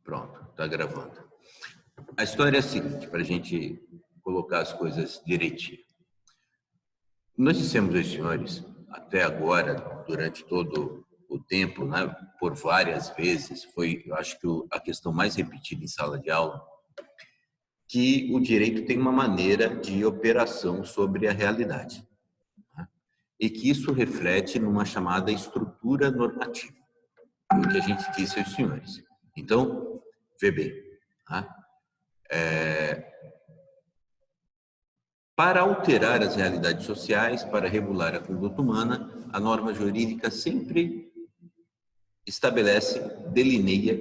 Pronto, está gravando. A história é a seguinte, para a gente colocar as coisas direitinho. Nós dissemos aos senhores, até agora, durante todo o tempo, né, por várias vezes, foi, eu acho que a questão mais repetida em sala de aula, que o direito tem uma maneira de operação sobre a realidade, né, e que isso reflete numa chamada estrutura normativa. Foi o que a gente disse aos senhores. Então, vê bem, né? Para alterar as realidades sociais, para regular a conduta humana, a norma jurídica sempre estabelece, delineia,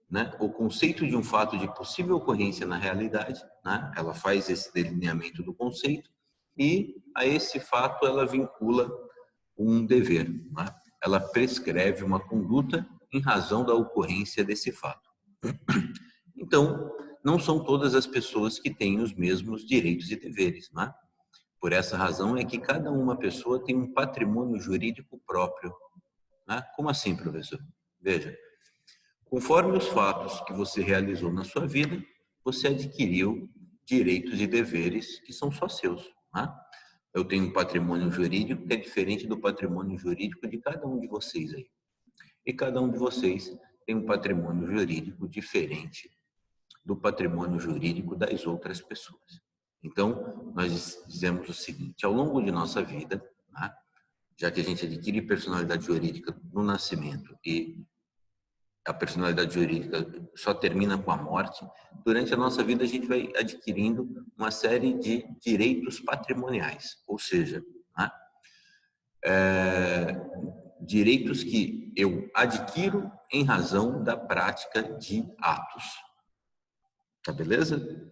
né, o conceito de um fato de possível ocorrência na realidade, né? Ela faz esse delineamento do conceito e a esse fato ela vincula um dever, né? Ela prescreve uma conduta em razão da ocorrência desse fato. Então, não são todas as pessoas que têm os mesmos direitos e deveres, né? Por essa razão é que cada uma pessoa tem um patrimônio jurídico próprio, né? Como assim, professor? Veja, conforme os fatos que você realizou na sua vida, você adquiriu direitos e deveres que são só seus, né? Eu tenho um patrimônio jurídico que é diferente do patrimônio jurídico de cada um de vocês aí. E cada um de vocês tem um patrimônio jurídico diferente do patrimônio jurídico das outras pessoas. Então, nós dizemos o seguinte, ao longo de nossa vida, né, já que a gente adquire personalidade jurídica no nascimento e a personalidade jurídica só termina com a morte, durante a nossa vida a gente vai adquirindo uma série de direitos patrimoniais, ou seja, né, direitos que eu adquiro em razão da prática de atos. Tá beleza?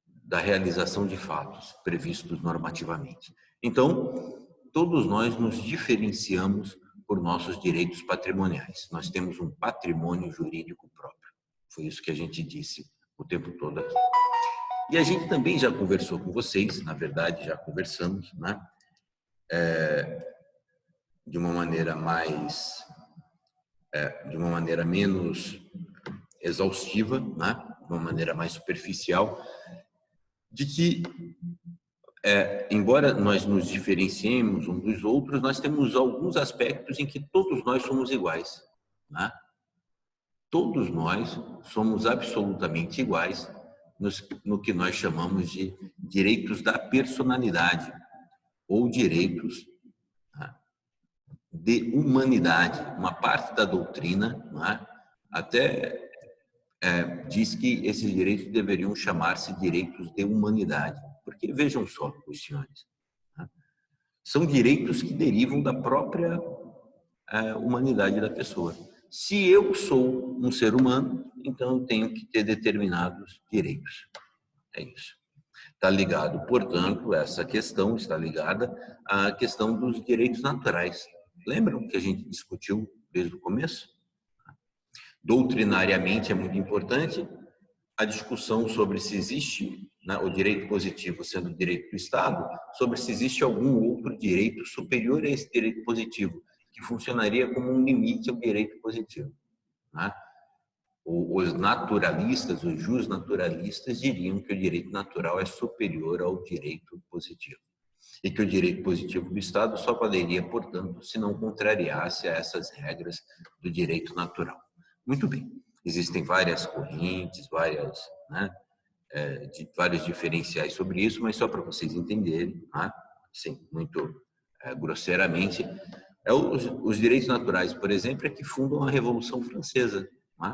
Da realização de fatos previstos normativamente. Então, todos nós nos diferenciamos por nossos direitos patrimoniais. Nós temos um patrimônio jurídico próprio. Foi isso que a gente disse o tempo todo aqui. E a gente também já conversou com vocês, na verdade, já conversamos, né? De uma maneira menos exaustiva, né? De uma maneira mais superficial, de que embora nós nos diferenciemos uns dos outros, nós temos alguns aspectos em que todos nós somos iguais, né? Todos nós somos absolutamente iguais no que nós chamamos de direitos da personalidade ou direitos, né, de humanidade. Uma parte da doutrina, né, até diz que esses direitos deveriam chamar-se direitos de humanidade, porque vejam só, os senhores, né, são direitos que derivam da própria humanidade da pessoa. Se eu sou um ser humano, então eu tenho que ter determinados direitos. É isso. Está ligado, portanto, essa questão está ligada à questão dos direitos naturais. Lembram que a gente discutiu desde o começo? Doutrinariamente é muito importante a discussão sobre se existe, né, o direito positivo sendo o direito do Estado, sobre se existe algum outro direito superior a esse direito positivo, que funcionaria como um limite ao direito positivo, né? Os naturalistas, os justnaturalistas diriam que o direito natural é superior ao direito positivo e que o direito positivo do Estado só valeria, portanto, se não contrariasse a essas regras do direito natural. Muito bem, existem várias correntes, né, vários diferenciais sobre isso, mas só para vocês entenderem, né, assim, muito grosseiramente, os direitos naturais, por exemplo, é que fundam a Revolução Francesa, né?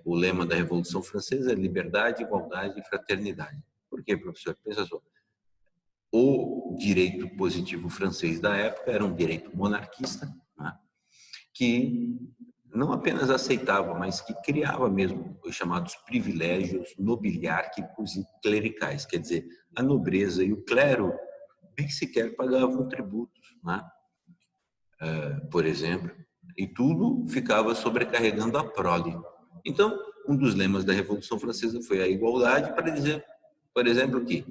O lema da Revolução Francesa é liberdade, igualdade e fraternidade. Por quê, professor? Pensa só. O direito positivo francês da época era um direito monarquista, né, que não apenas aceitava, mas que criava mesmo os chamados privilégios nobiliárquicos e clericais. Quer dizer, a nobreza e o clero nem sequer pagavam tributos, né, por exemplo, e tudo ficava sobrecarregando a prole. Então, um dos lemas da Revolução Francesa foi a igualdade, para dizer, por exemplo, que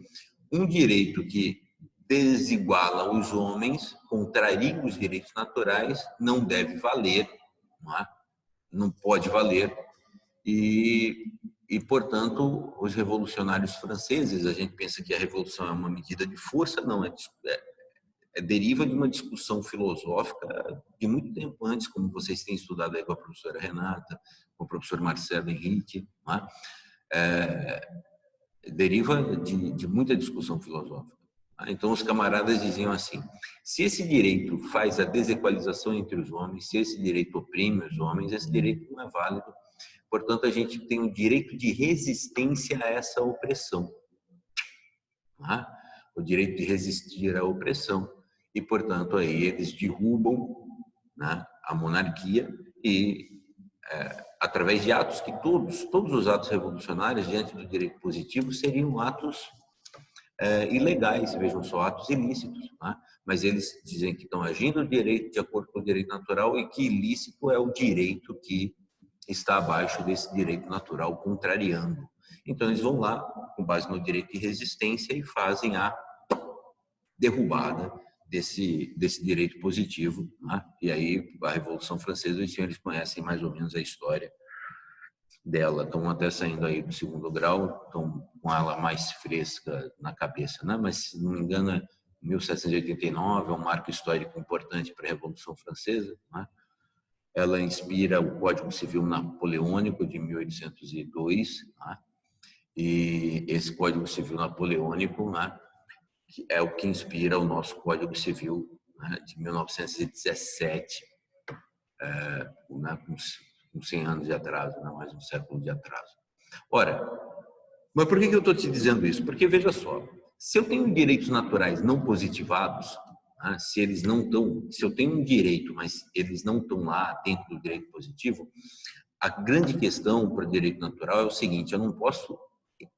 um direito que desiguala os homens, contraria os direitos naturais, não deve valer, não é? Não pode valer, portanto, os revolucionários franceses, a gente pensa que a revolução é uma medida de força, não, deriva de uma discussão filosófica de muito tempo antes, como vocês têm estudado aí com a professora Renata, com o professor Marcelo Henrique, não é? Deriva de muita discussão filosófica. Então, os camaradas diziam assim: se esse direito faz a desequalização entre os homens, se esse direito oprime os homens, esse direito não é válido. Portanto, a gente tem o direito de resistência a essa opressão. O direito de resistir à opressão. E, portanto, aí eles derrubam, né, a monarquia e, através de atos que todos os atos revolucionários diante do direito positivo seriam atos ilegais, vejam só, atos ilícitos, né? Mas eles dizem que estão agindo de acordo com o direito natural e que ilícito é o direito que está abaixo desse direito natural, contrariando. Então eles vão lá, com base no direito de resistência, e fazem a derrubada desse direito positivo, né? E aí a Revolução Francesa, os senhores conhecem mais ou menos a história dela, estão até saindo aí do segundo grau, estão com ela mais fresca na cabeça, né? Mas, se não me engano, 1789 é um marco histórico importante para a Revolução Francesa, né? Ela inspira o Código Civil Napoleônico de 1802, né? E esse Código Civil Napoleônico, né, é o que inspira o nosso Código Civil, né, de 1917, né, com 100 anos de atraso, né, mais um século de atraso. Ora, mas por que eu estou te dizendo isso? Porque, veja só, se eu tenho direitos naturais não positivados, né, se eu tenho um direito, mas eles não estão lá dentro do direito positivo, a grande questão para o direito natural é o seguinte: eu não posso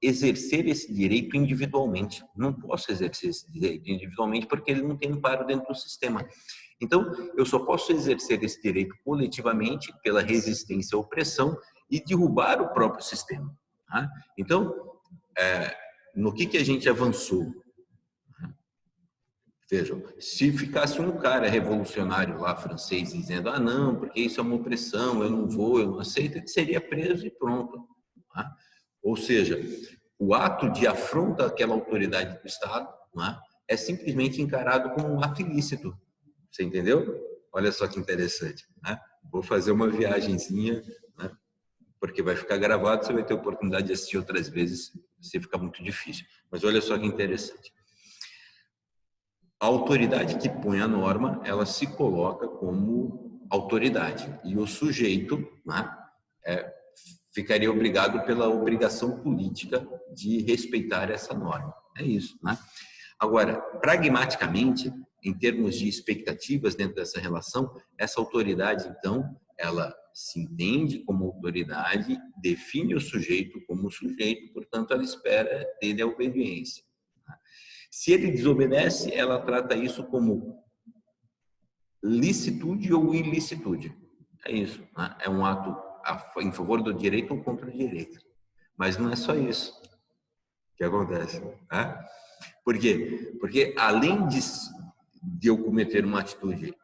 exercer esse direito individualmente. Não posso exercer esse direito individualmente porque ele não tem amparo dentro do sistema. Então, eu só posso exercer esse direito coletivamente pela resistência à opressão e derrubar o próprio sistema. Tá? Então, no que a gente avançou? Vejam, se ficasse um cara revolucionário lá, francês, dizendo: ah, não, porque isso é uma opressão, eu não aceito, ele seria preso e pronto. Tá? Ou seja, o ato de afronta àquela autoridade do Estado, né, é simplesmente encarado como um ato ilícito. Você entendeu? Olha só que interessante. Né? Vou fazer uma viagenzinha, né, porque vai ficar gravado, você vai ter oportunidade de assistir outras vezes, se ficar muito difícil. Mas olha só que interessante. A autoridade que põe a norma, ela se coloca como autoridade. E o sujeito, né, ficaria obrigado pela obrigação política de respeitar essa norma. É isso, né? Agora, pragmaticamente, em termos de expectativas dentro dessa relação, essa autoridade, então, ela se entende como autoridade, define o sujeito como sujeito, portanto, ela espera dele a obediência. Se ele desobedece, ela trata isso como licitude ou ilicitude. É isso, né? É um ato em favor do direito ou contra o direito. Mas não é só isso que acontece. Né? Por quê? Porque além de eu cometer uma atitude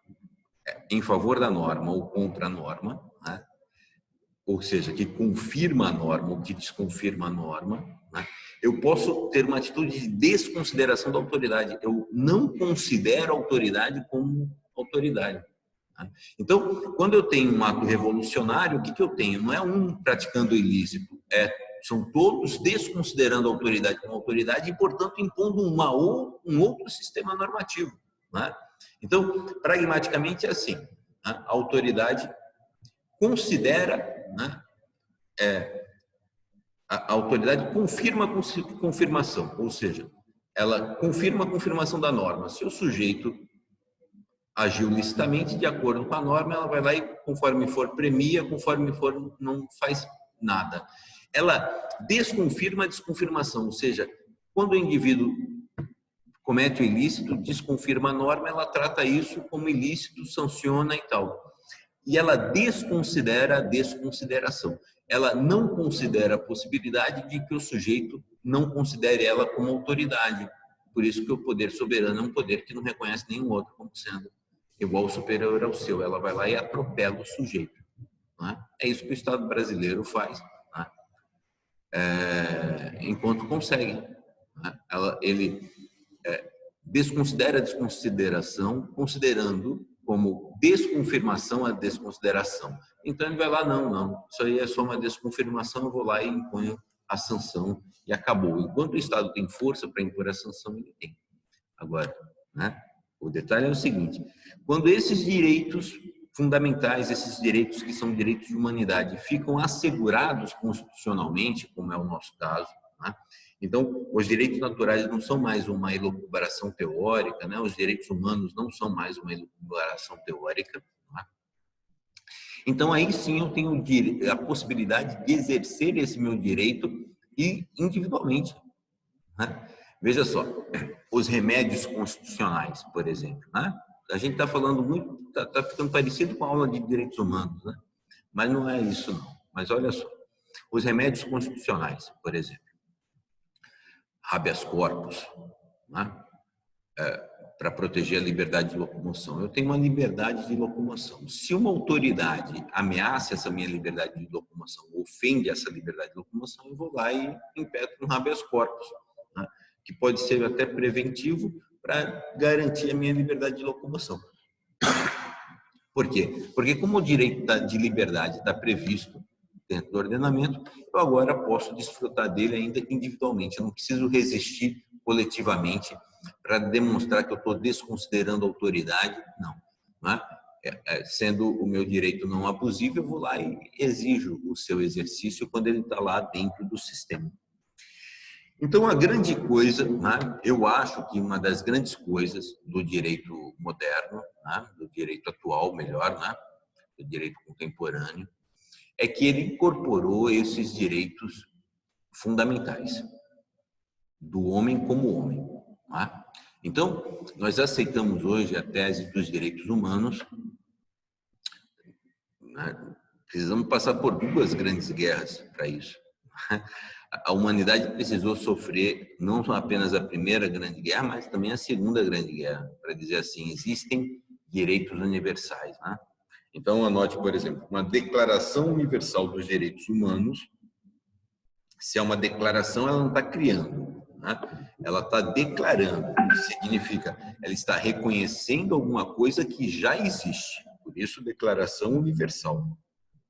em favor da norma ou contra a norma, né? Ou seja, que confirma a norma ou que desconfirma a norma, né? Eu posso ter uma atitude de desconsideração da autoridade. Eu não considero a autoridade como autoridade. Então, quando eu tenho um ato revolucionário, o que eu tenho? Não é um praticando ilícito, são todos desconsiderando a autoridade como autoridade e, portanto, impondo um outro sistema normativo. Né? Então, pragmaticamente é assim, né? A autoridade considera, né? A autoridade confirma a confirmação, ou seja, ela confirma a confirmação da norma. Se o sujeito agiu licitamente, de acordo com a norma, ela vai lá e, conforme for, premia, conforme for, não faz nada. Ela desconfirma a desconfirmação, ou seja, quando o indivíduo comete o ilícito, desconfirma a norma, ela trata isso como ilícito, sanciona e tal. E ela desconsidera a desconsideração. Ela não considera a possibilidade de que o sujeito não considere ela como autoridade. Por isso que o poder soberano é um poder que não reconhece nenhum outro como sendo igual ou superior ao seu. Ela vai lá e atropela o sujeito. né? É isso que o Estado brasileiro faz, né? Enquanto consegue, né? Ele desconsidera a desconsideração, considerando como desconfirmação a desconsideração. Então ele vai lá, não, isso aí é só uma desconfirmação, eu vou lá e imponho a sanção e acabou. Enquanto o Estado tem força para impor a sanção, ele tem. Agora, né, o detalhe é o seguinte: quando esses direitos fundamentais, esses direitos que são direitos de humanidade, ficam assegurados constitucionalmente, como é o nosso caso, né? Então, os direitos naturais não são mais uma elucubração teórica, né? Os direitos humanos não são mais uma elucubração teórica, né? Então, aí sim eu tenho a possibilidade de exercer esse meu direito e individualmente, né? Veja só, os remédios constitucionais, por exemplo, né? A gente está falando muito, está ficando parecido com a aula de direitos humanos, né? Mas não é isso não. Mas olha só, os remédios constitucionais, por exemplo, habeas corpus, né? Para proteger a liberdade de locomoção. Eu tenho uma liberdade de locomoção. Se uma autoridade ameaça essa minha liberdade de locomoção, ofende essa liberdade de locomoção, eu vou lá e impetro um habeas corpus, né? Que pode ser até preventivo para garantir a minha liberdade de locomoção. Por quê? Porque como o direito de liberdade está previsto dentro do ordenamento, eu agora posso desfrutar dele ainda individualmente. Eu não preciso resistir coletivamente para demonstrar que eu estou desconsiderando a autoridade, não. Né? Sendo o meu direito não abusivo, eu vou lá e exijo o seu exercício quando ele está lá dentro do sistema. Então, a grande coisa, né, eu acho que uma das grandes coisas do direito moderno, né, do direito atual, melhor, né, do direito contemporâneo, é que ele incorporou esses direitos fundamentais do homem como homem. Né? Então, nós aceitamos hoje a tese dos direitos humanos, né? Precisamos passar por duas grandes guerras para isso. A humanidade precisou sofrer não apenas a primeira grande guerra, mas também a segunda grande guerra, para dizer assim, existem direitos universais, né? Então, anote, por exemplo, uma Declaração Universal dos Direitos Humanos, se é uma declaração, ela não está criando, né? Ela está declarando, significa, ela está reconhecendo alguma coisa que já existe, por isso Declaração Universal,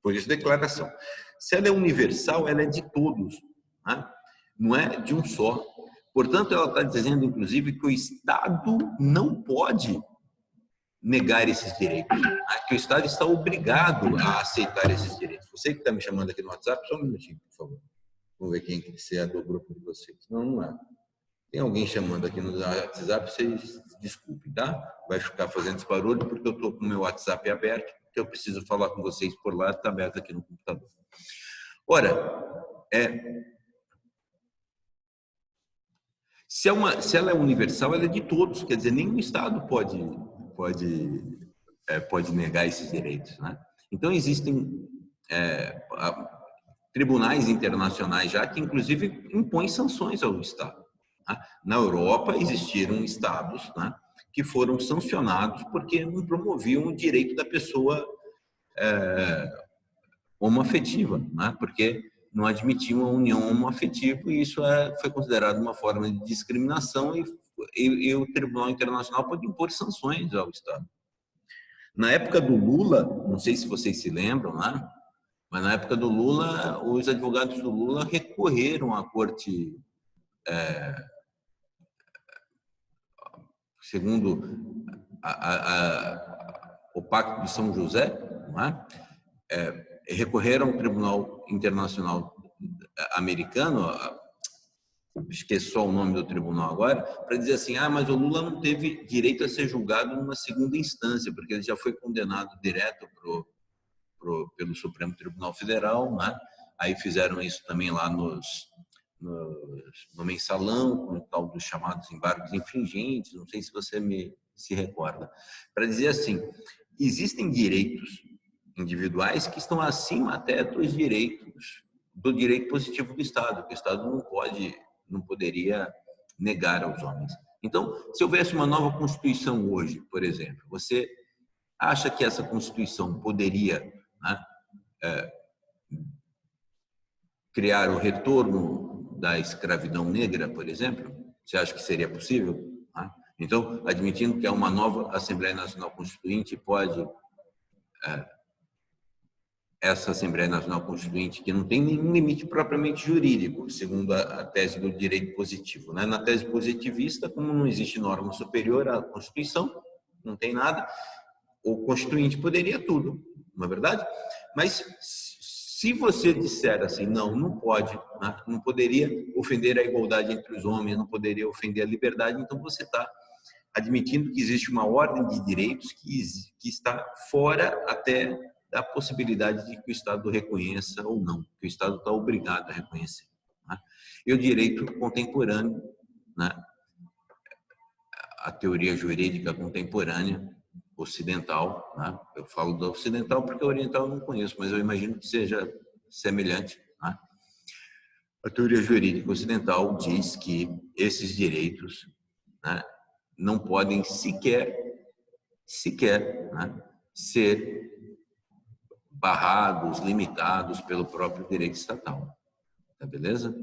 por isso declaração. Se ela é universal, ela é de todos, né? Não é de um só. Portanto, ela está dizendo, inclusive, que o Estado não pode negar esses direitos, né? Que o Estado está obrigado a aceitar esses direitos. Você que está me chamando aqui no WhatsApp, só um minutinho, por favor. Vamos ver quem que é do grupo de vocês. Não, não é. Tem alguém chamando aqui no WhatsApp, vocês desculpem, tá? Vai ficar fazendo esse barulho porque eu estou com o meu WhatsApp aberto, que eu preciso falar com vocês por lá, está aberto aqui no computador. Ora, se ela é universal, ela é de todos, quer dizer, nenhum Estado pode negar esses direitos, né? Então, existem tribunais internacionais já que, inclusive, impõem sanções ao Estado. Né? Na Europa, existiram estados, né, que foram sancionados porque não promoviam o direito da pessoa homoafetiva, né, porque não admitiam a união homoafetiva e isso foi considerado uma forma de discriminação e o Tribunal Internacional pode impor sanções ao Estado. Na época do Lula, não sei se vocês se lembram, né? Mas na época do Lula, os advogados do Lula recorreram à corte, segundo o Pacto de São José, não é? Recorreram ao Tribunal Internacional Americano, esqueço só o nome do tribunal agora, para dizer assim, mas o Lula não teve direito a ser julgado numa segunda instância, porque ele já foi condenado direto pelo Supremo Tribunal Federal, né? Aí fizeram isso também lá no mensalão, com o tal dos chamados embargos infringentes, não sei se você se recorda, para dizer assim, existem direitos individuais que estão acima até dos direitos, do direito positivo do Estado, que o Estado não poderia negar aos homens. Então, se houvesse uma nova Constituição hoje, por exemplo, você acha que essa Constituição poderia, né, criar o retorno da escravidão negra, por exemplo? Você acha que seria possível? Então, admitindo que é uma nova Assembleia Nacional Constituinte, pode essa Assembleia Nacional Constituinte, que não tem nenhum limite propriamente jurídico, segundo a tese do direito positivo, né? Na tese positivista, como não existe norma superior à Constituição, não tem nada, o Constituinte poderia tudo, não é verdade? Mas se você disser assim, não pode, né? Não poderia ofender a igualdade entre os homens, não poderia ofender a liberdade, então você está admitindo que existe uma ordem de direitos que está fora até da possibilidade de que o Estado reconheça ou não, que o Estado está obrigado a reconhecer. Né? E o direito contemporâneo, né? A teoria jurídica contemporânea ocidental, né? Eu falo da ocidental porque a oriental eu não conheço, mas eu imagino que seja semelhante. Né? A teoria jurídica ocidental diz que esses direitos, né, não podem sequer, né, ser barrados, limitados pelo próprio direito estatal. Tá beleza?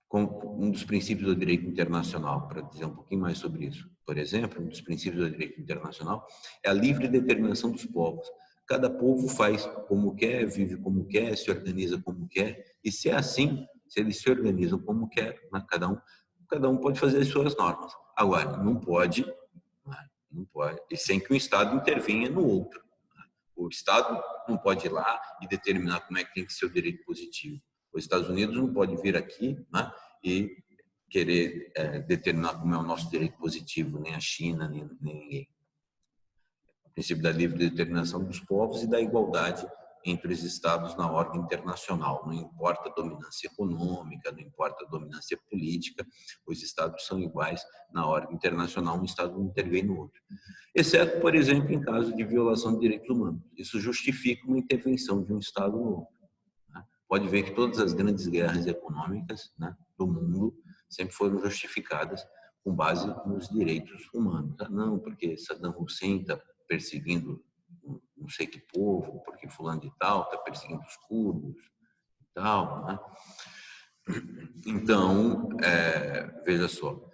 Com um dos princípios do direito internacional, para dizer um pouquinho mais sobre isso. Por exemplo, um dos princípios do direito internacional é a livre determinação dos povos. Cada povo faz como quer, vive como quer, se organiza como quer, e se é assim, se eles se organizam como quer, né, cada um pode fazer as suas normas. Agora, não pode, e sem que o Estado intervenha no outro. O Estado não pode ir lá e determinar como é que tem que ser o direito positivo. Os Estados Unidos não pode vir aqui, né, e querer determinar como é o nosso direito positivo, nem a China, nem ninguém. O princípio da livre determinação dos povos e da igualdade entre os Estados na ordem internacional. Não importa a dominância econômica, não importa a dominância política, os Estados são iguais na ordem internacional, um Estado não intervém no outro. Exceto, por exemplo, em caso de violação de direitos humanos. Isso justifica uma intervenção de um Estado no outro. Né? Pode ver que todas as grandes guerras econômicas, né, do mundo sempre foram justificadas com base nos direitos humanos. Não, porque Saddam Hussein está perseguindo não sei que povo, porque fulano de tal está perseguindo os curdos e tal. Né? Então, veja só,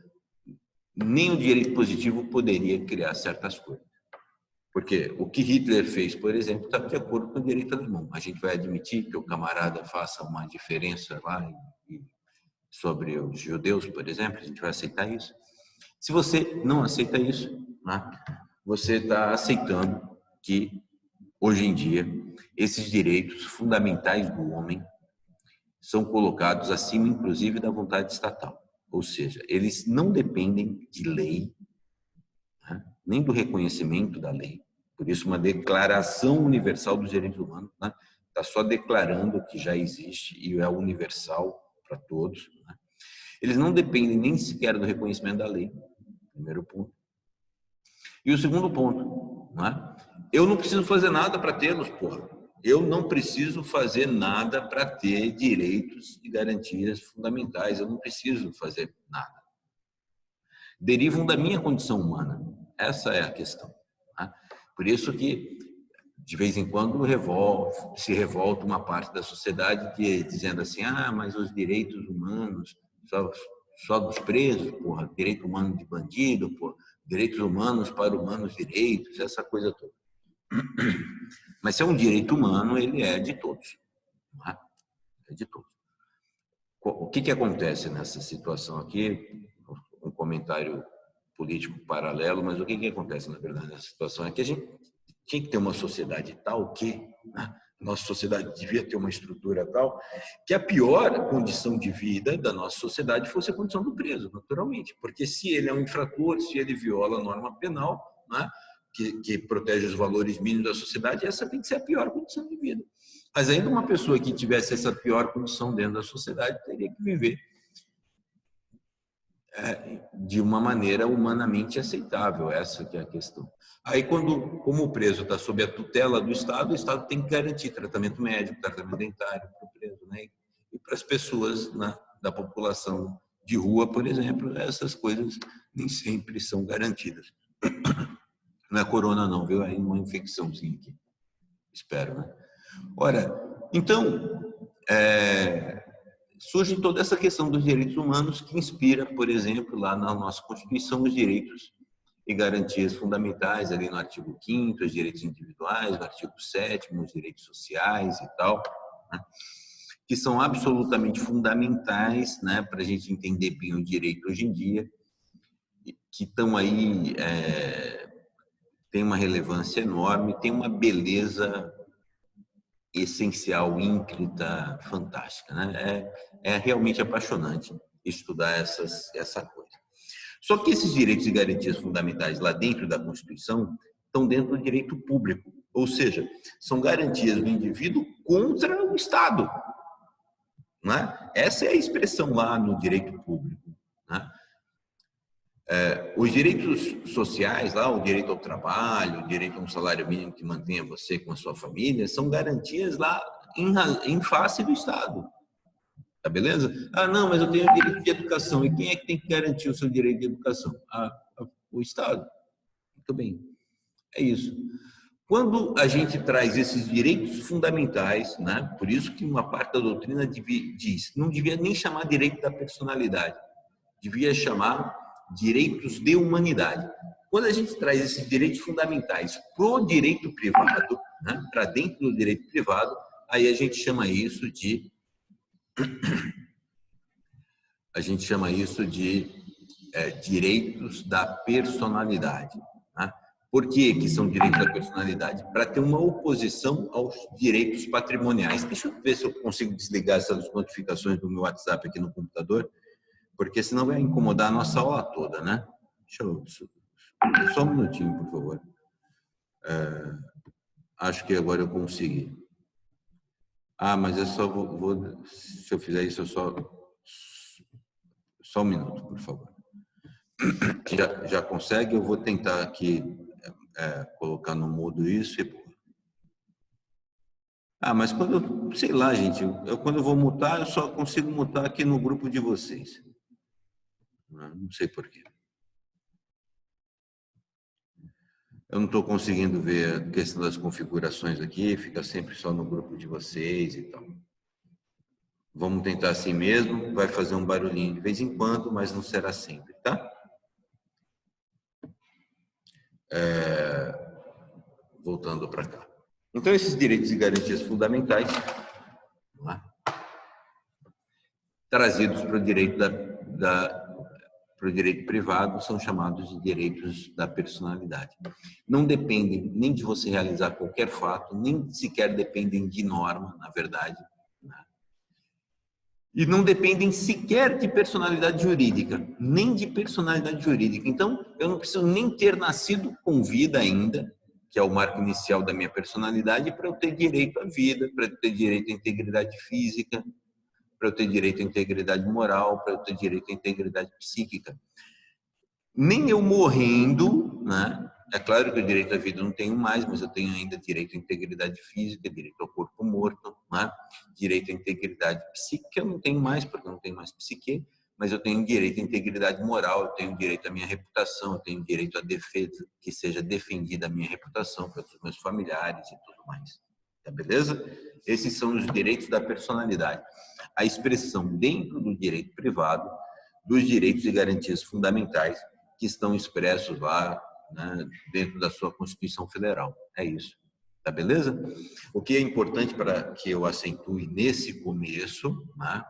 nem o direito positivo poderia criar certas coisas. Porque o que Hitler fez, por exemplo, está de acordo com o direito alemão. A gente vai admitir que o camarada faça uma diferença lá sobre os judeus, por exemplo, a gente vai aceitar isso. Se você não aceita isso, né, você está aceitando que, hoje em dia, esses direitos fundamentais do homem são colocados acima, inclusive, da vontade estatal. Ou seja, eles não dependem de lei, né, nem do reconhecimento da lei. Por isso, uma declaração universal dos direitos humanos, né, está só declarando que já existe e é universal para todos. Né. Eles não dependem nem sequer do reconhecimento da lei, primeiro ponto. E o segundo ponto, não é? Eu não preciso fazer nada para tê-los, porra. Eu não preciso fazer nada para ter direitos e garantias fundamentais. Eu não preciso fazer nada. Derivam da minha condição humana. Essa é a questão. Né? Por isso que, de vez em quando, se revolta uma parte da sociedade dizendo assim, mas os direitos humanos só dos presos, porra, direito humano de bandido, porra, direitos humanos para humanos direitos, essa coisa toda. Mas se é um direito humano, ele é de todos. Não é? É de todos. O que acontece nessa situação aqui? Um comentário político paralelo, mas o que acontece, na verdade, nessa situação é que a gente tinha que ter uma sociedade tal que, né, nossa sociedade devia ter uma estrutura tal que a pior condição de vida da nossa sociedade fosse a condição do preso, naturalmente. Porque se ele é um infrator, se ele viola a norma penal, né, que protege os valores mínimos da sociedade, essa tem que ser a pior condição de vida. Mas ainda uma pessoa que tivesse essa pior condição dentro da sociedade teria que viver de uma maneira humanamente aceitável, essa que é a questão. Aí, como o preso está sob a tutela do Estado, o Estado tem que garantir tratamento médico, tratamento dentário para o preso, né? E para as pessoas, né, da população de rua, por exemplo, essas coisas nem sempre são garantidas. Não é corona não, viu? É uma infecçãozinha aqui. Espero, né? Ora, então, surge toda essa questão dos direitos humanos que inspira, por exemplo, lá na nossa Constituição, os direitos e garantias fundamentais, ali no artigo 5º, os direitos individuais, no artigo 7º, os direitos sociais e tal, né, que são absolutamente fundamentais, né, para a gente entender bem o direito hoje em dia, que estão aí, tem uma relevância enorme, tem uma beleza essencial, íncrita, fantástica, né? É realmente apaixonante estudar essa coisa. Só que esses direitos e garantias fundamentais lá dentro da Constituição estão dentro do direito público, ou seja, são garantias do indivíduo contra o Estado, né? Essa é a expressão lá no direito público, né? Os direitos sociais, lá, o direito ao trabalho, o direito a um salário mínimo que mantenha você com a sua família, são garantias lá em face do Estado. Tá beleza? Ah, não, mas eu tenho direito de educação. E quem é que tem que garantir o seu direito de educação? O Estado. Muito bem. É isso. Quando a gente traz esses direitos fundamentais, né, por isso que uma parte da doutrina diz, não devia nem chamar direito da personalidade, devia chamar direitos de humanidade. Quando a gente traz esses direitos fundamentais para o direito privado, né, para dentro do direito privado, aí a gente chama isso de direitos da personalidade. Né? Por que são direitos da personalidade? Para ter uma oposição aos direitos patrimoniais. Deixa eu ver se eu consigo desligar essas notificações do meu WhatsApp aqui no computador, porque senão vai incomodar a nossa aula toda, né? Só um minutinho, por favor. Acho que agora eu consegui. Mas eu só se eu fizer isso, só um minuto, por favor. Já consegue? Eu vou tentar aqui colocar no mudo isso e... mas quando sei lá, gente, quando eu vou mutar, eu só consigo mutar aqui no grupo de vocês. Não sei por quê. Eu não estou conseguindo ver a questão das configurações aqui, fica sempre só no grupo de vocês e tal. Vamos tentar assim mesmo, vai fazer um barulhinho de vez em quando, mas não será sempre, tá? Voltando para cá. Então, esses direitos e garantias fundamentais, trazidos para o direito para o direito privado, são chamados de direitos da personalidade. Não dependem nem de você realizar qualquer fato, nem sequer dependem de norma, na verdade. Né? E não dependem sequer de personalidade jurídica, nem de personalidade jurídica. Então, eu não preciso nem ter nascido com vida ainda, que é o marco inicial da minha personalidade, para eu ter direito à vida, para eu ter direito à integridade física, para eu ter direito à integridade moral, para eu ter direito à integridade psíquica. Nem eu morrendo, né? É claro que o direito à vida eu não tenho mais, mas eu tenho ainda direito à integridade física, direito ao corpo morto, né? Direito à integridade psíquica eu não tenho mais, porque eu não tenho mais psique, mas eu tenho direito à integridade moral, eu tenho direito à minha reputação, eu tenho direito à defesa, que seja defendida a minha reputação pelos meus familiares e tudo mais. Tá beleza? Esses são os direitos da personalidade. A expressão dentro do direito privado dos direitos e garantias fundamentais que estão expressos lá, né, dentro da sua Constituição Federal. É isso. Tá beleza? O que é importante para que eu acentue nesse começo, né,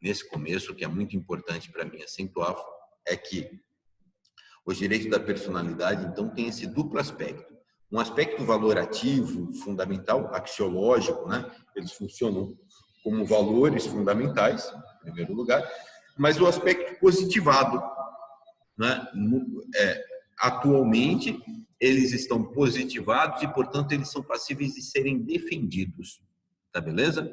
que é muito importante para mim acentuar, é que os direitos da personalidade, então, têm esse duplo aspecto. Um aspecto valorativo, fundamental, axiológico, né? Eles funcionam como valores fundamentais, em primeiro lugar, mas o aspecto positivado, né? Atualmente, eles estão positivados e, portanto, eles são passíveis de serem defendidos, tá beleza?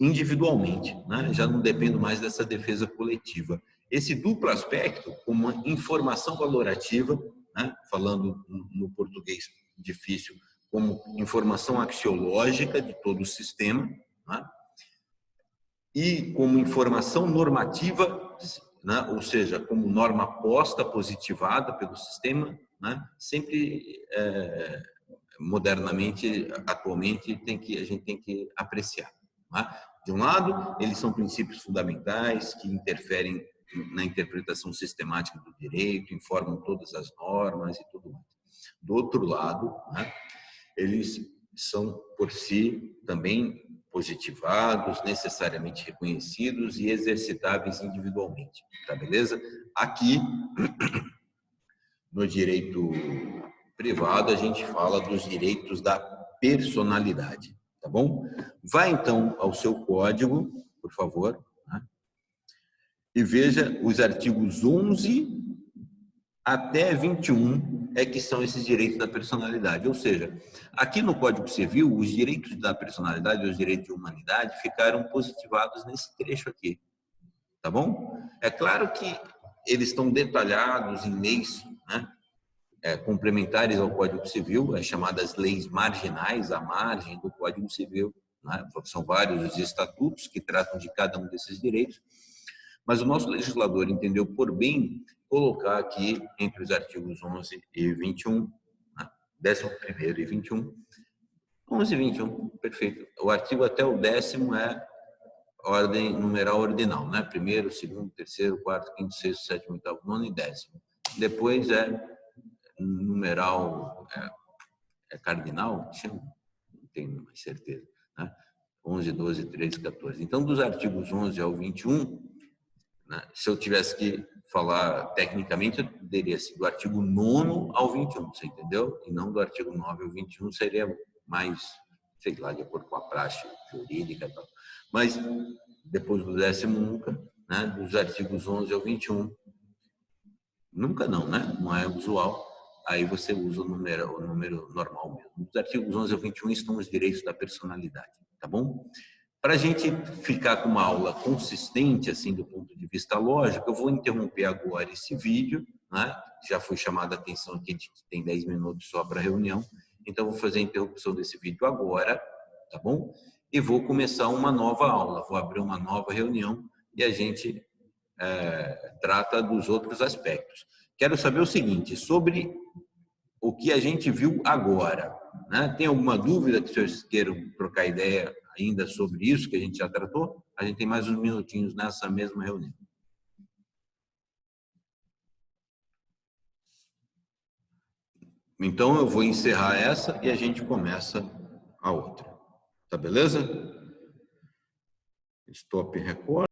Individualmente, né? Já não dependo mais dessa defesa coletiva. Esse duplo aspecto, como uma informação valorativa, né? Falando no português difícil, como informação axiológica de todo o sistema, né? E como informação normativa, né? Ou seja, como norma posta, positivada pelo sistema, né? Sempre modernamente, atualmente, a gente tem que apreciar. Tá? De um lado, eles são princípios fundamentais que interferem na interpretação sistemática do direito, informam todas as normas e tudo mais. Do outro lado, né, eles são, por si, também positivados, necessariamente reconhecidos e exercitáveis individualmente. Tá beleza? Aqui, no direito privado, a gente fala dos direitos da personalidade, tá bom? Vai, então, ao seu código, por favor, né? E veja os artigos 11 até 21 é que são esses direitos da personalidade. Ou seja, aqui no Código Civil, os direitos da personalidade, os direitos de humanidade, ficaram positivados nesse trecho aqui, tá bom? É claro que eles estão detalhados em leis, né, complementares ao Código Civil, as chamadas leis marginais, à margem do Código Civil, né? São vários os estatutos que tratam de cada um desses direitos, mas o nosso legislador entendeu por bem colocar aqui entre os artigos 11 e 21, né? 11º e 21, 11 e 21, perfeito. O artigo até o 10º é ordem numeral ordinal, né? Primeiro, segundo, terceiro, quarto, quinto, sexto, sétimo, oitavo, nono e 10º. Depois é numeral cardinal, não tenho mais certeza, né? 11, 12, 13, 14. Então, dos artigos 11 ao 21, né, se eu tivesse que falar tecnicamente, eu teria sido do artigo 9º ao 21, você entendeu? E não do artigo 9 ao 21, seria mais, sei lá, de acordo com a praxe jurídica e tal. Mas, depois do 10º, nunca, né? Dos artigos 11 ao 21, nunca não, né? Não é usual. Aí você usa o número normal mesmo. Os artigos 11 ao 21 estão os direitos da personalidade, tá bom? Para a gente ficar com uma aula consistente, assim, do ponto de vista lógico, eu vou interromper agora esse vídeo, né? Já foi chamada a atenção aqui de que tem 10 minutos só para reunião, então eu vou fazer a interrupção desse vídeo agora, tá bom? E vou começar uma nova aula, vou abrir uma nova reunião e a gente trata dos outros aspectos. Quero saber o seguinte, sobre o que a gente viu agora, né? Tem alguma dúvida que vocês queiram trocar ideia ainda sobre isso que a gente já tratou? A gente tem mais uns minutinhos nessa mesma reunião. Então, eu vou encerrar essa e a gente começa a outra. Tá beleza? Stop record.